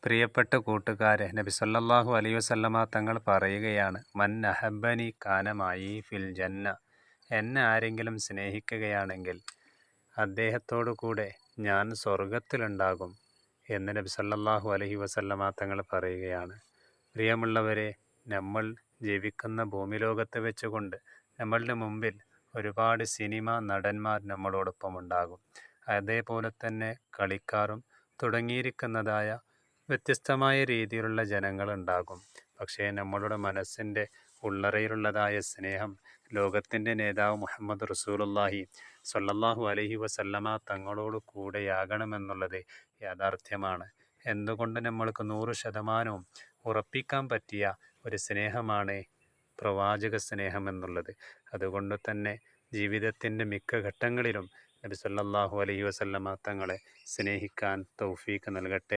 പ്രിയപ്പെട്ട കൂട്ടുകാരെ, നബി സല്ലല്ലാഹു അലൈഹി വസല്ലമ തങ്ങൾ പറയുകയാണ്, മൻ അഹബ്ബനി കാനമായി ഫിൽ ജന്ന. എന്നെ ആരെങ്കിലും സ്നേഹിക്കുകയാണെങ്കിൽ അദ്ദേഹത്തോടു കൂടെ ഞാൻ സ്വർഗത്തിലുണ്ടാകും എന്ന് നബി സല്ലല്ലാഹു അലൈഹി വസല്ലമ തങ്ങൾ പറയുകയാണ്. പ്രിയമുള്ളവരെ, നമ്മൾ ജീവിക്കുന്ന ഭൂമിലോകത്ത് വെച്ചുകൊണ്ട് നമ്മളുടെ മുമ്പിൽ ഒരുപാട് സിനിമ നടന്മാർ നമ്മളോടൊപ്പം ഉണ്ടാകും. അതേപോലെ തന്നെ കളിക്കാരും തുടങ്ങിയിരിക്കുന്നതായ വ്യത്യസ്തമായ രീതിയിലുള്ള ജനങ്ങളുണ്ടാകും. പക്ഷേ നമ്മളുടെ മനസ്സിൻ്റെ ഉള്ളറയിലുള്ളതായ സ്നേഹം ലോകത്തിൻ്റെ നേതാവ് മുഹമ്മദ് റസൂലുള്ളാഹി സ്വല്ലല്ലാഹു അലൈഹി വസല്ലമ തങ്ങളോട് കൂടെയാകണമെന്നുള്ളത് യാഥാർത്ഥ്യമാണ്. എന്തുകൊണ്ട് നമ്മൾക്ക് 100% ഉറപ്പിക്കാൻ പറ്റിയ ഒരു സ്നേഹമാണ് പ്രവാചക സ്നേഹം എന്നുള്ളത്. അതുകൊണ്ട് തന്നെ ജീവിതത്തിൻ്റെ മിക്ക ഘട്ടങ്ങളിലും നബി സല്ലല്ലാഹു അലൈഹി വസല്ലമ തങ്ങളെ സ്നേഹിക്കാൻ തൗഫീക്ക് നൽകട്ടെ.